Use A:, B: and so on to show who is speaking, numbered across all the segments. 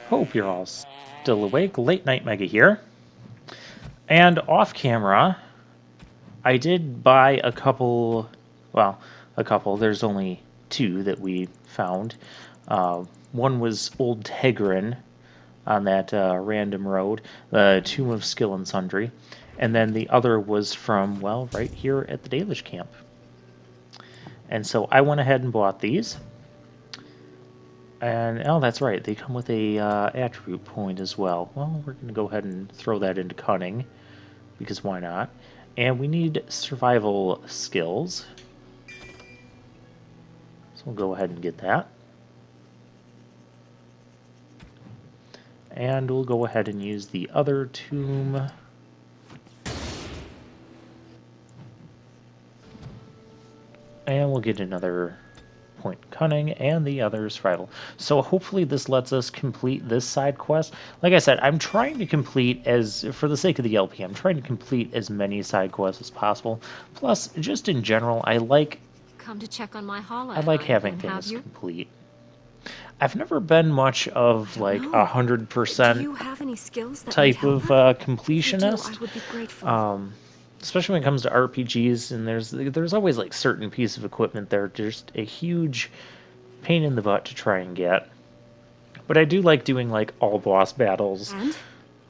A: Hope you're all still awake. Late Night Mega here. And off camera, I did buy a couple. Well, a couple. There's only two that we found. One was Old Tegrin on that random road, the Tomb of Skill and Sundry. And then the other was from, well, right here at the Dalish camp. And so I went ahead and bought these. And, oh, that's right, they come with a attribute point as well. Well, we're going to go ahead and throw that into Cunning, because why not? And we need survival skills. So we'll go ahead and get that. And we'll go ahead and use the other tomb. And we'll get another point Cunning and the other survival. So hopefully this lets us complete this side quest. Like I said, I'm trying to complete, as for the sake of the LP, I'm trying to complete as many side quests as possible. Plus, just in general, I like having things complete. I've never been much of like 100% type of completionist. Especially when it comes to RPGs, and there's always like certain piece of equipment that are just a huge pain in the butt to try and get. But I do like doing like all boss battles.
B: And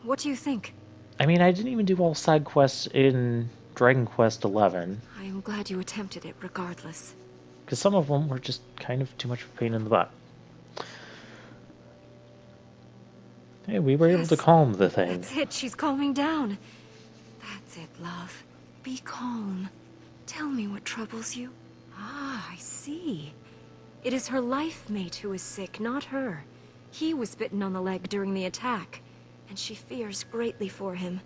B: what do you think?
A: I mean, I didn't even do all side quests in Dragon Quest XI.
B: I am glad you attempted it regardless.
A: Because some of them were just kind of too much of a pain in the butt. Hey, we were able to calm the thing.
B: That's it, she's calming down. That's it, love. Be calm. Tell me what troubles you. Ah, I see. It is her life mate who is sick, not her. He was bitten on the leg during the attack, and she fears greatly for him.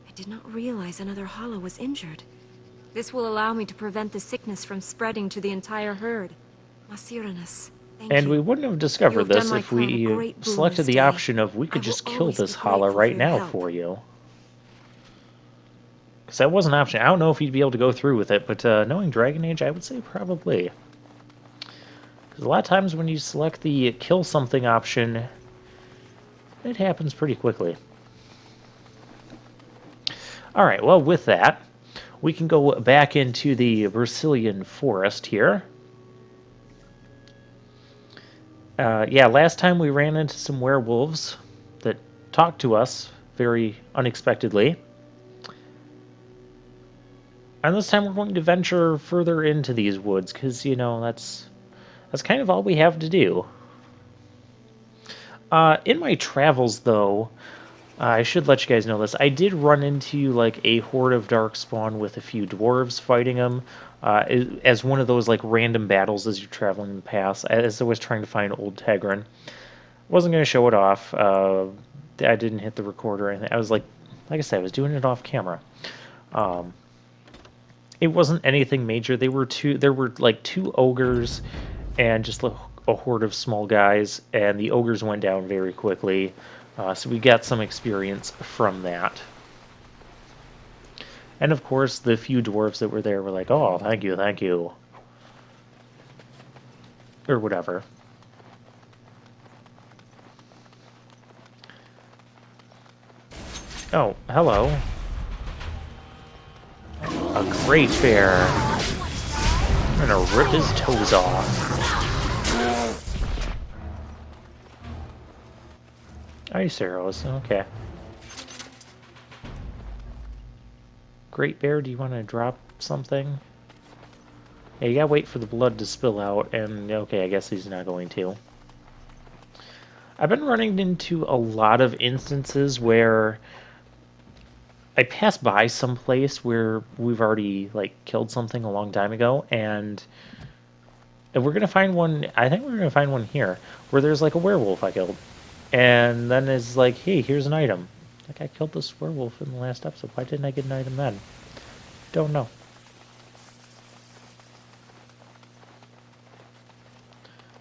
B: I did not realize another hollow was injured. This will allow me to prevent the sickness from spreading to the entire herd. Masiranus, thank you.
A: And we wouldn't have discovered this if we selected the option of we could just kill this hollow right now for you. Because that was an option. I don't know if you'd be able to go through with it, but knowing Dragon Age, I would say probably. Because a lot of times when you select the kill something option, it happens pretty quickly. Alright, well with that, we can go back into the Versilian Forest here. Yeah, last time we ran into some werewolves that talked to us very unexpectedly. And this time we're going to venture further into these woods, because, you know, that's kind of all we have to do. In my travels, though, I should let you guys know this. I did run into, like, a horde of Darkspawn with a few dwarves fighting them, as one of those, like, random battles as you're traveling in the pass, as I was trying to find Old Tegrin. Wasn't going to show it off. I didn't hit the record or anything. I was, like I said, I was doing it off camera. It wasn't anything major. There were like two ogres and just a horde of small guys, and the ogres went down very quickly. So we got some experience from that. And of course, the few dwarves that were there were like, oh, thank you, thank you. Or whatever. Oh, hello. A great bear. I'm gonna rip his toes off. Ice arrows, okay. Great bear, do you want to drop something? Yeah, you gotta wait for the blood to spill out, and okay, I guess he's not going to. I've been running into a lot of instances where I pass by some place where we've already like killed something a long time ago, and we're gonna find one. I think we're gonna find one here where there's like a werewolf I killed, and then it's like, hey, here's an item. Like, I killed this werewolf in the last episode. Why didn't I get an item then? Don't know.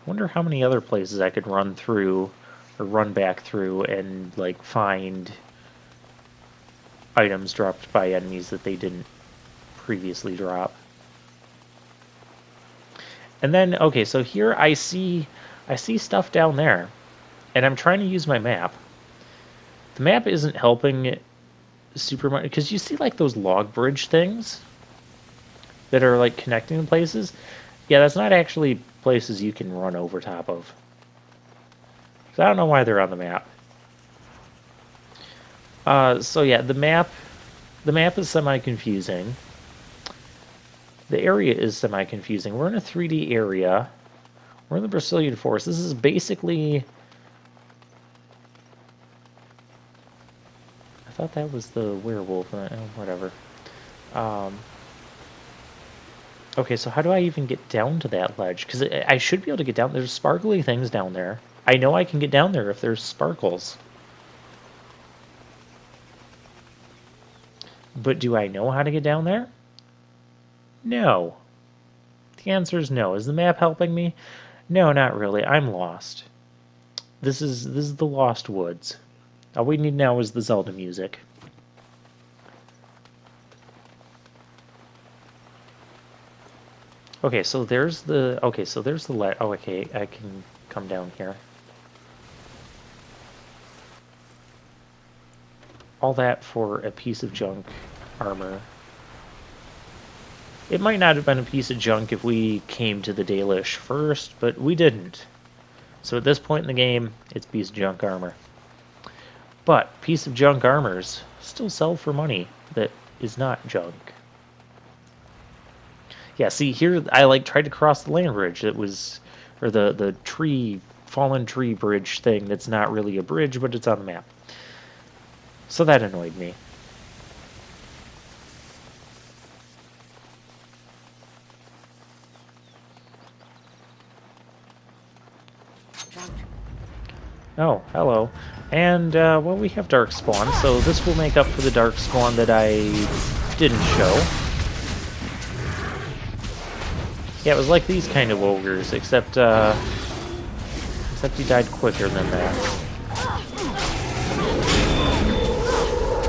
A: Wonder how many other places I could run through or run back through and like find items dropped by enemies that they didn't previously drop. And then, okay, so here I see stuff down there. And I'm trying to use my map. The map isn't helping super much, because you see like those log bridge things that are like connecting the places. Yeah, that's not actually places you can run over top of. So I don't know why they're on the map. So yeah, the map is semi-confusing. The area is semi-confusing. We're in a 3D area. We're in the Brazilian forest. This is basically... I thought that was the werewolf. Whatever. Okay, so how do I even get down to that ledge? Because I should be able to get down. There's sparkly things down there. I know I can get down there if there's sparkles. But do I know how to get down there? No. The answer is no. Is the map helping me? No, not really. I'm lost. This is the Lost Woods. All we need now is the Zelda music. Okay, so there's the oh, okay, I can come down here. All that for a piece of junk armor. It might not have been a piece of junk if we came to the Dalish first, but we didn't. So at this point in the game, it's piece of junk armor. But piece of junk armors still sell for money that is not junk. Yeah, see here I like tried to cross the land bridge that was, or the fallen tree bridge thing that's not really a bridge, but it's on the map. So that annoyed me. Oh, hello. And, well, we have Dark Spawn, so this will make up for the Dark Spawn that I didn't show. Yeah, it was like these kind of ogres, except he died quicker than that.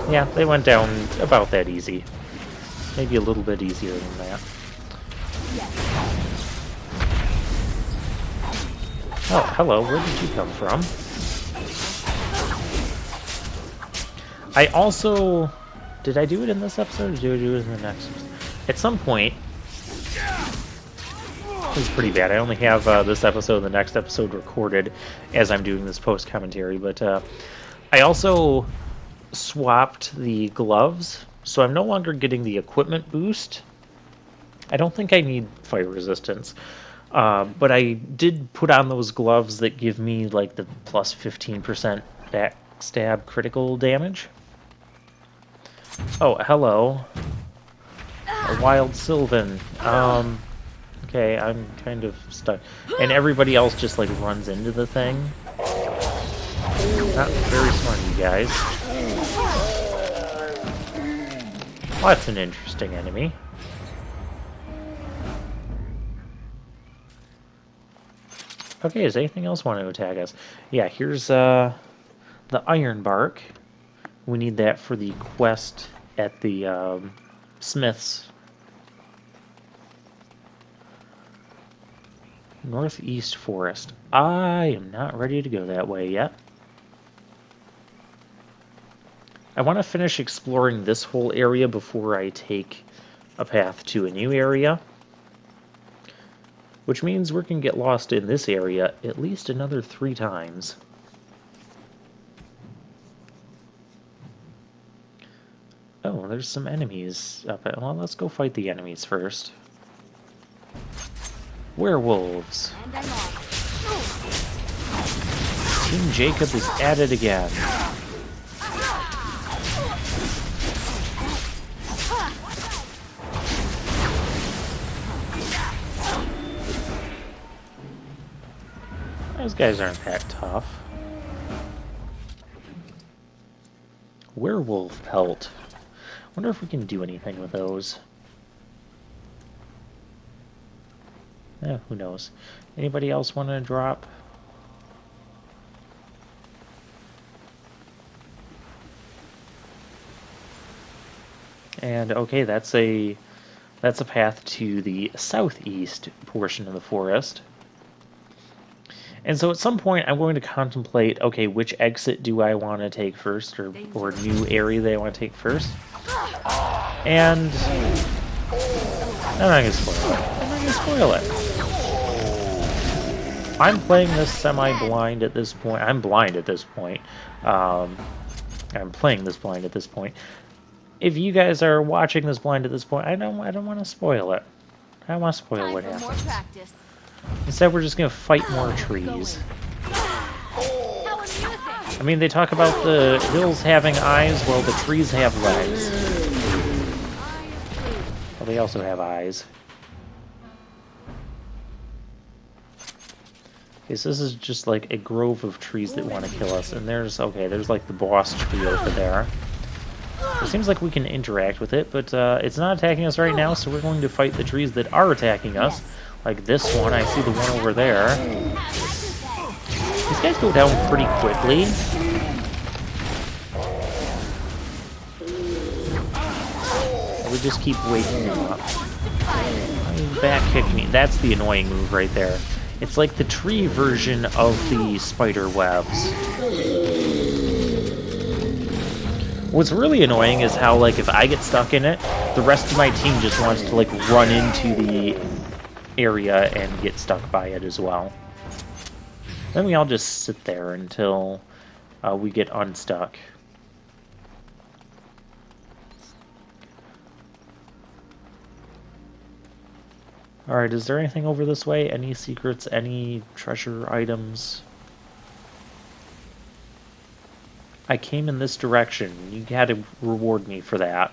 A: Yeah, they went down about that easy. Maybe a little bit easier than that. Oh, hello, where did you come from? I also... Did I do it in this episode, or did I do it in the next? At some point... This is pretty bad. I only have this episode and the next episode recorded as I'm doing this post-commentary, but I also swapped the gloves, so I'm no longer getting the equipment boost. I don't think I need fire resistance, but I did put on those gloves that give me like the plus 15% backstab critical damage. Oh, hello. A wild Sylvan. Okay, I'm kind of stuck. And everybody else just like runs into the thing. Not very smart, you guys. Well, that's an interesting enemy. Okay, does anything else want to attack us? Yeah, here's the Iron Bark. We need that for the quest at the Smith's. Northeast Forest. I am not ready to go that way yet. I want to finish exploring this whole area before I take a path to a new area. Which means we can get lost in this area at least another 3 times. Oh, there's some enemies up at... Well, let's go fight the enemies first. Werewolves. Team Jacob is at it again. Those guys aren't that tough. Werewolf pelt. Wonder if we can do anything with those. Who knows? Anybody else want to drop? And okay, that's a path to the southeast portion of the forest. And so at some point, I'm going to contemplate, okay, which exit do I want to take first, or new area that I want to take first. And I'm not going to spoil it. I'm not going to spoil it. I'm playing this semi-blind at this point. I'm blind at this point. I'm playing this blind at this point. If you guys are watching this blind at this point, I don't want to spoil it. I don't want to spoil what happens. Instead, we're just going to fight more trees. I mean, they talk about the hills having eyes, well, the trees have legs. Well, they also have eyes. Okay, so this is just like a grove of trees that want to kill us, and there's like the boss tree over there. It seems like we can interact with it, but it's not attacking us right now, so we're going to fight the trees that are attacking us. Like this one, I see the one over there. These guys go down pretty quickly. We just keep waking them up. Back kick me. That's the annoying move right there. It's like the tree version of the spider webs. What's really annoying is how, like, if I get stuck in it, the rest of my team just wants to, like, run into the area and get stuck by it as well. Then we all just sit there until we get unstuck. Alright, is there anything over this way? Any secrets? Any treasure items? I came in this direction. You had to reward me for that.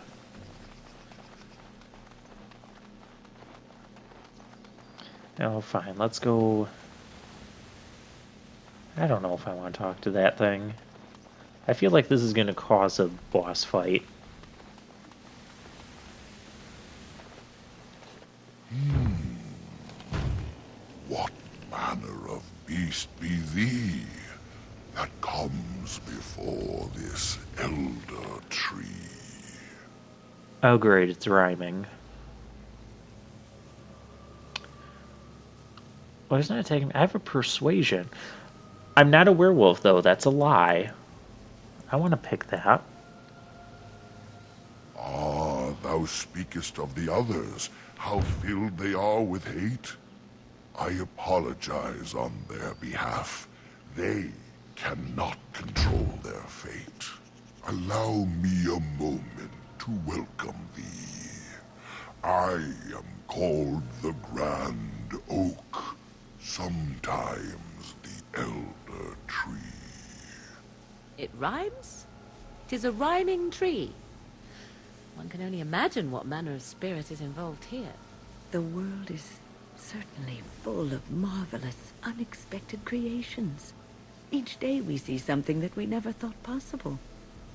A: Oh, fine. Let's go... I don't know if I want to talk to that thing. I feel like this is going to cause a boss fight.
C: What manner of beast be thee that comes before this elder tree?
A: Oh great, it's rhyming. Why isn't it attacking me? I have a persuasion. I'm not a werewolf, though. That's a lie. I want to pick that.
C: Ah, thou speakest of the others, how filled they are with hate. I apologize on their behalf. They cannot control their fate. Allow me a moment to welcome thee. I am called the Grand Oak, sometimes the Elder Tree.
D: It rhymes? 'Tis a rhyming tree. One can only imagine what manner of spirit is involved here.
E: The world is certainly full of marvelous, unexpected creations. Each day we see something that we never thought possible.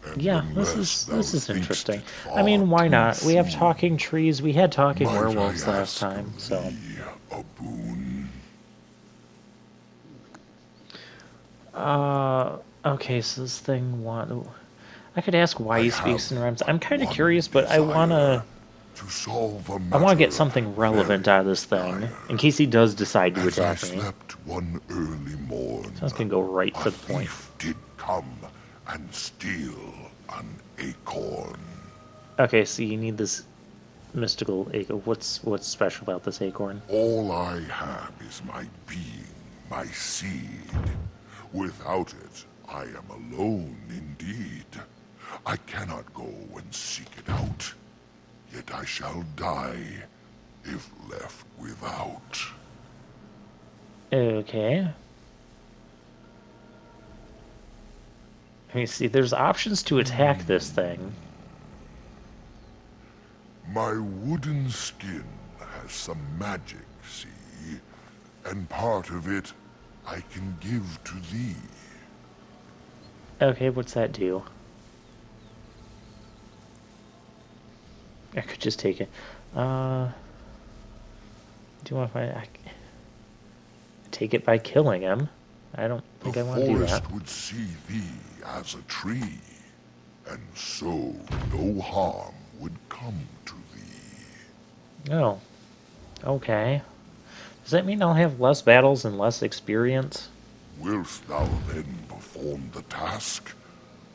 C: And
A: Yeah,
C: unless thou
A: this is
C: thinkst
A: interesting.
C: it
A: I mean, why
C: far
A: not?
C: too
A: We have
C: soon,
A: talking trees. We had talking
C: might
A: werewolves
C: I
A: last
C: ask
A: time,
C: of
A: so...
C: thee a boon?
A: Okay, so this thing I could ask why
C: I
A: he speaks
C: have
A: in rhymes. I'm kind of
C: one
A: curious, but I want
C: desire,
A: to...
C: to solve a
A: I want to
C: matter
A: get something relevant
C: very
A: out of this thing,
C: dire.
A: in case he does decide to
C: As I
A: attack me.
C: slept one early morn,
A: So I was gonna go right
C: a
A: to the point.
C: thief did come and steal an acorn.
A: Okay, so you need this mystical acorn. What's special about this acorn?
C: All I have is my being, my seed. Without it, I am alone indeed. I cannot go and seek it out, yet I shall die if left without.
A: Okay. Let me see, there's options to attack this thing.
C: My wooden skin has some magic, see? And part of it I can give to thee.
A: Okay, what's that do? I could just take it. Do you want to find... take it by killing him. I don't think I want to do
C: The
A: that.
C: forest would see thee as a tree, and so no harm would come to thee.
A: Oh. Okay. Does that mean I'll have less battles and less experience?
C: Wilt thou then perform the task?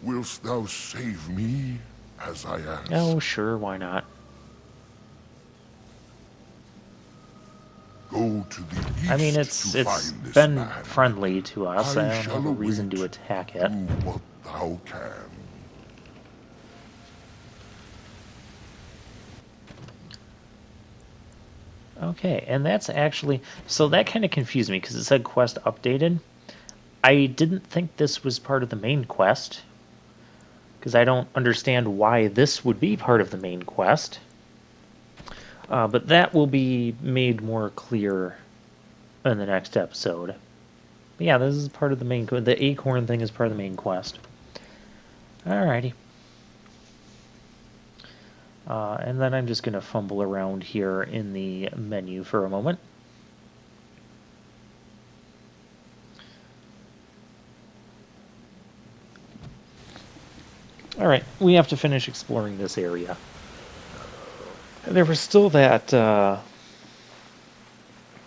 C: Wilt thou save me, as I ask?
A: Oh, sure, why not?
C: Go to the
A: I mean,
C: east to
A: it's
C: find this
A: been
C: man.
A: friendly to us. I
C: I
A: don't
C: shall
A: have a reason
C: await.
A: to attack
C: Do
A: it.
C: what thou can.
A: Okay, and that's actually... So that kind of confused me, because it said quest updated. I didn't think this was part of the main quest, because I don't understand why this would be part of the main quest. But that will be made more clear in the next episode. But yeah, this is part of the main... The acorn thing is part of the main quest. Alrighty. And then I'm just going to fumble around here in the menu for a moment. Alright, we have to finish exploring this area. There was still that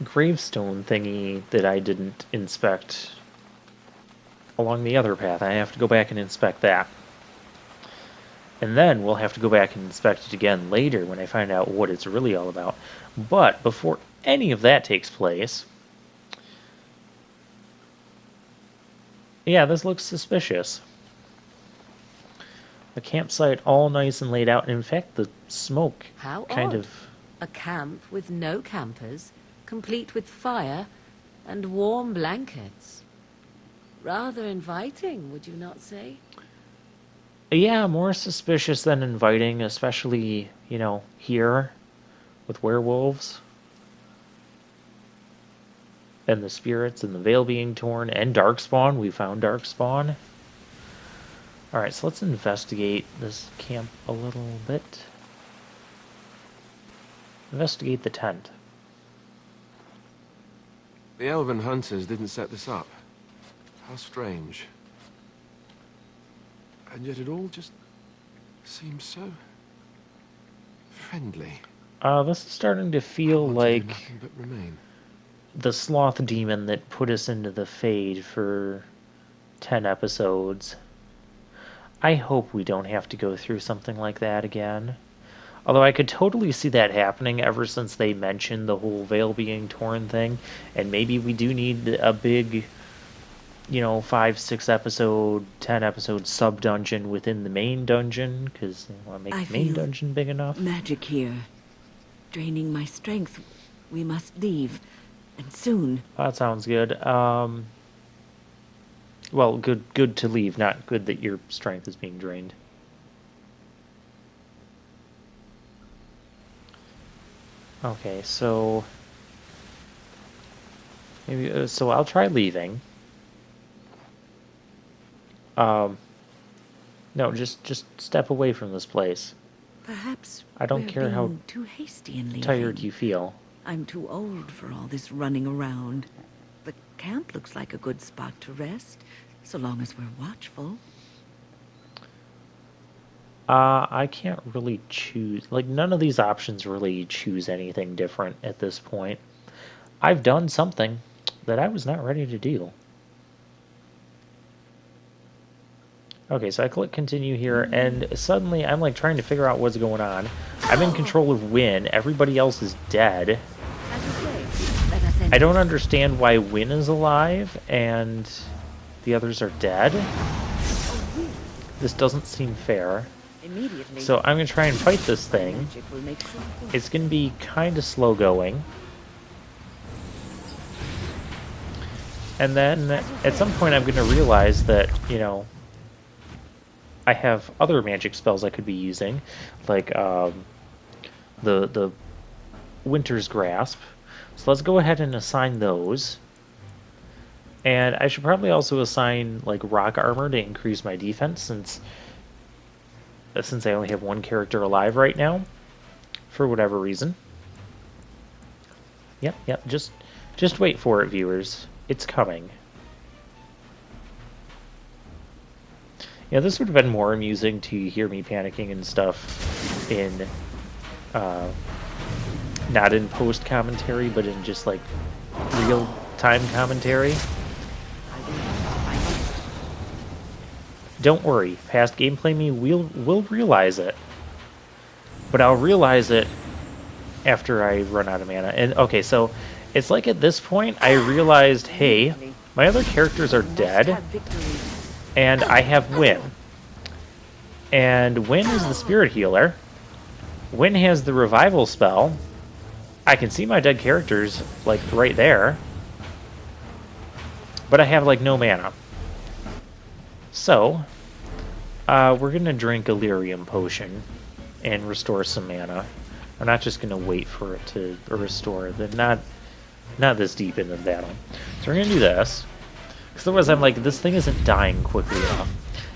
A: gravestone thingy that I didn't inspect along the other path. I have to go back and inspect that. And then we'll have to go back and inspect it again later when I find out what it's really all about. But before any of that takes place... Yeah, this looks suspicious. A campsite all nice and laid out. And in fact, the smoke
D: How
A: kind
D: odd.
A: of...
D: A camp with no campers, complete with fire and warm blankets. Rather inviting, would you not say?
A: Yeah, more suspicious than inviting, especially, you know, here with werewolves. And the spirits and the veil being torn and darkspawn. We found darkspawn. Alright, so let's investigate this camp a little bit. Investigate the tent.
F: The elven hunters didn't set this up. How strange. And yet it all just seems so friendly.
A: This is starting to feel
F: I want to do
A: like
F: nothing but remain.
A: the sloth demon that put us into the Fade for 10 episodes. I hope we don't have to go through something like that again. Although I could totally see that happening ever since they mentioned the whole veil being torn thing. And maybe we do need a big, you know, 5, 6 episode, 10 episode sub-dungeon within the main dungeon. Because I want to make the main dungeon big enough.
E: Magic here. Draining my strength. We must leave. And soon.
A: That sounds good. Well, good to leave, not good that your strength is being drained. Okay, so maybe so I'll try leaving. No, just step away from this place.
E: Perhaps
A: I don't
E: we're
A: care how
E: being too hasty in leaving.
A: tired you feel.
E: I'm too old for all this running around. The camp looks like a good spot to rest, so long as we're watchful.
A: I can't really choose. Like, none of these options really choose anything different at this point. I've done something that I was not ready to do. Okay, so I click continue here, and suddenly I'm like trying to figure out what's going on. I'm in control of Win. Everybody else is dead. I don't understand why Win is alive and the others are dead. This doesn't seem fair. So I'm going to try and fight this thing. It's going to be kind of slow going. And then at some point I'm going to realize that, you know, I have other magic spells I could be using, like the Winter's Grasp. So let's go ahead and assign those. And I should probably also assign like rock armor to increase my defense, since I only have one character alive right now, for whatever reason. Yep. Just wait for it, viewers. It's coming. Yeah, this would have been more amusing to hear me panicking and stuff in, not in post commentary, but in just like real time commentary. Don't worry, past gameplay me will realize it. But I'll realize it after I run out of mana. And okay, so it's like at this point I realized, hey, my other characters are dead, and I have Win. And Win is the spirit healer. Win has the revival spell. I can see my dead characters, like, right there. But I have, like, no mana. So, we're gonna drink a lyrium potion and restore some mana. I'm not just gonna wait for it to restore. They're not this deep into the battle. So we're gonna do this. Because otherwise I'm like, this thing isn't dying quickly enough.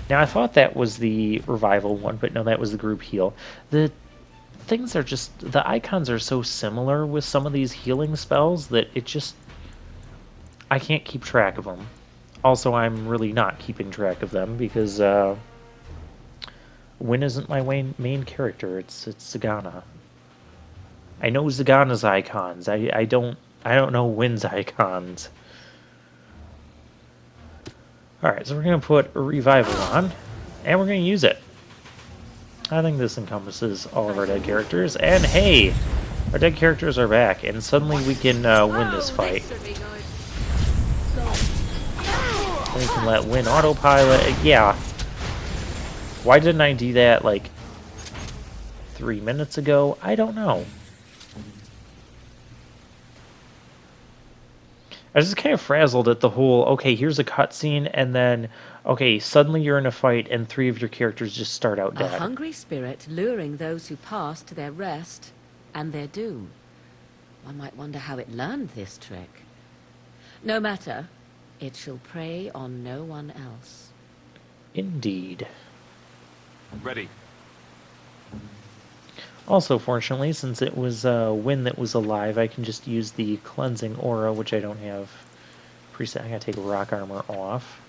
A: Now I thought that was the revival one, but no, that was the group heal. The things are just, the icons are so similar with some of these healing spells that it just, I can't keep track of them. Also, I'm really not keeping track of them because Win isn't my main character. It's Zagana. I know Zagana's icons. I don't know Win's icons. Alright, so we're going to put a revival on, and we're going to use it. I think this encompasses all of our dead characters, and hey! Our dead characters are back, and suddenly we can win this fight. We can let Win autopilot. Yeah. Why didn't I do that, like, 3 minutes ago? I don't know. I was just kind of frazzled at the whole, okay, here's a cutscene, and then, okay, suddenly you're in a fight, and 3 of your characters just start out dead.
D: A hungry spirit luring those who pass to their rest and their doom. One might wonder how it learned this trick. No matter, it shall prey on no one else.
A: Indeed.
F: Ready.
A: Also, fortunately, since it was Win that was alive, I can just use the cleansing aura, which I don't have preset. I gotta take rock armor off.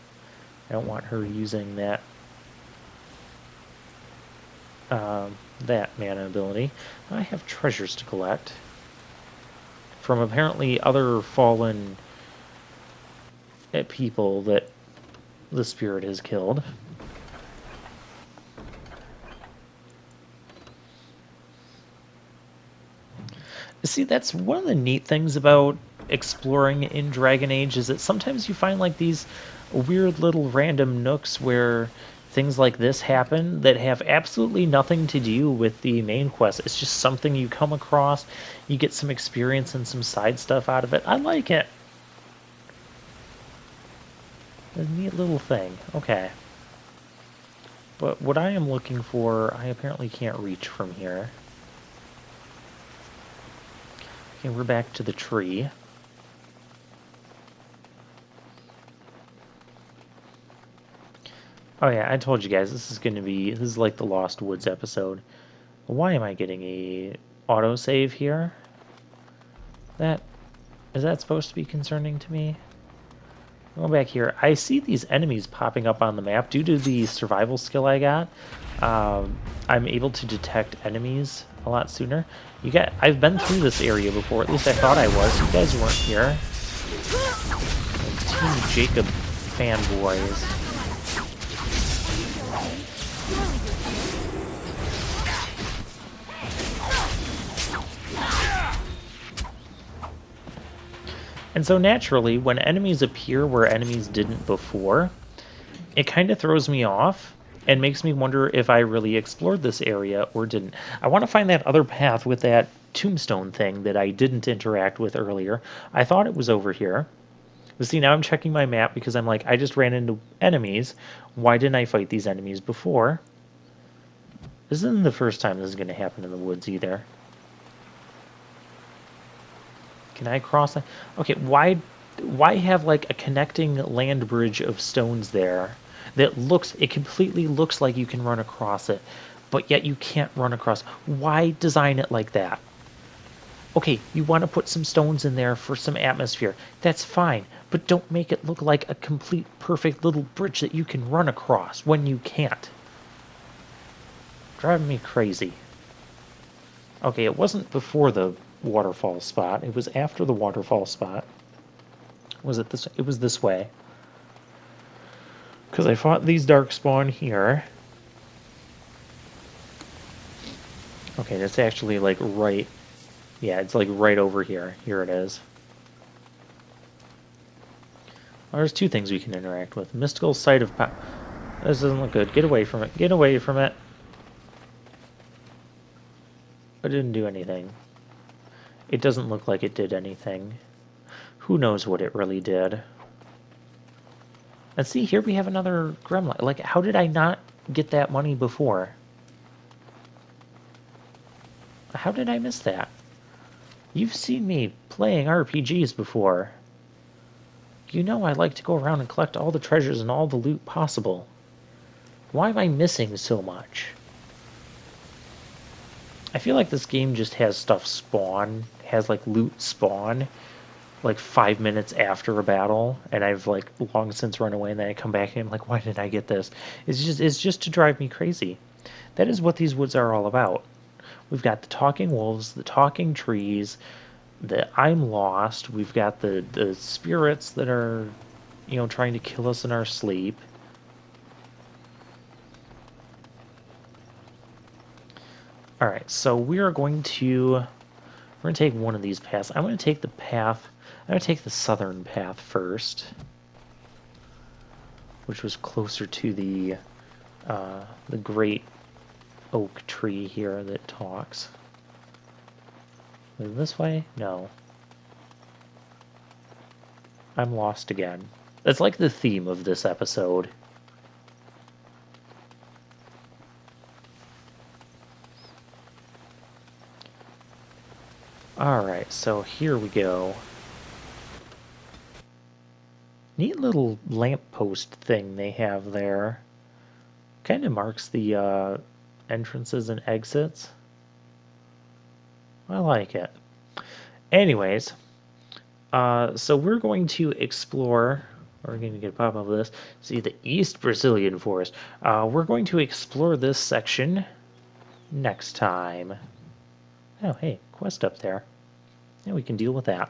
A: I don't want her using that that mana ability. I have treasures to collect from apparently other fallen people that the spirit has killed. See, that's one of the neat things about exploring in Dragon Age is that sometimes you find like these weird little random nooks where things like this happen that have absolutely nothing to do with the main quest. It's just something you come across, you get some experience and some side stuff out of it. I like it. A neat little thing. Okay. But what I am looking for, I apparently can't reach from here. Okay, we're back to the tree. Oh yeah, I told you guys, this is like the Lost Woods episode. Why am I getting a autosave here? Is that supposed to be concerning to me? Go back here. I see these enemies popping up on the map. Due to the survival skill I got, I'm able to detect enemies a lot sooner. I've been through this area before, at least I thought I was. You guys weren't here. Team Jacob fanboys. And so naturally, when enemies appear where enemies didn't before, it kind of throws me off and makes me wonder if I really explored this area or didn't. I want to find that other path with that tombstone thing that I didn't interact with earlier. I thought it was over here. But see, now I'm checking my map because I'm like, I just ran into enemies. Why didn't I fight these enemies before? This isn't the first time this is going to happen in the woods either. Can I cross that? Okay, why have like a connecting land bridge of stones there that it completely looks like you can run across it, but yet you can't run across? Why design it like that? Okay, you want to put some stones in there for some atmosphere. That's fine, but don't make it look like a complete perfect little bridge that you can run across when you can't. Driving me crazy. Okay, it wasn't before the waterfall spot. It was after the waterfall spot. Was it this? It was this way. Because I fought these darkspawn here. Okay, that's actually like right... Yeah, it's like right over here. Here it is. Oh, there's two things we can interact with. Mystical Sight of Power. This doesn't look good. Get away from it. Get away from it. It didn't do anything. It doesn't look like it did anything. Who knows what it really did? And see, here we have another gremlin. Like, how did I not get that money before? How did I miss that? You've seen me playing RPGs before. You know I like to go around and collect all the treasures and all the loot possible. Why am I missing so much? I feel like this game just has stuff spawn, has like loot spawn, like 5 minutes after a battle, and I've like long since run away, and then I come back and I'm like, why did I get this? It's just to drive me crazy. That is what these woods are all about. We've got the talking wolves, the talking trees, the I'm lost. We've got the spirits that are, trying to kill us in our sleep. All right, so we are going to take one of these paths. I'm going to take the path. I'm going to take the southern path first, which was closer to the great oak tree here that talks. Is this way? No. I'm lost again. That's like the theme of this episode. Alright, so here we go. Neat little lamppost thing they have there. Kind of marks the entrances and exits. I like it. Anyways, so we're going to explore... We're going to get a pop of this. See the East Brazilian Forest. We're going to explore this section next time. Oh, hey, quest up there. Yeah, we can deal with that.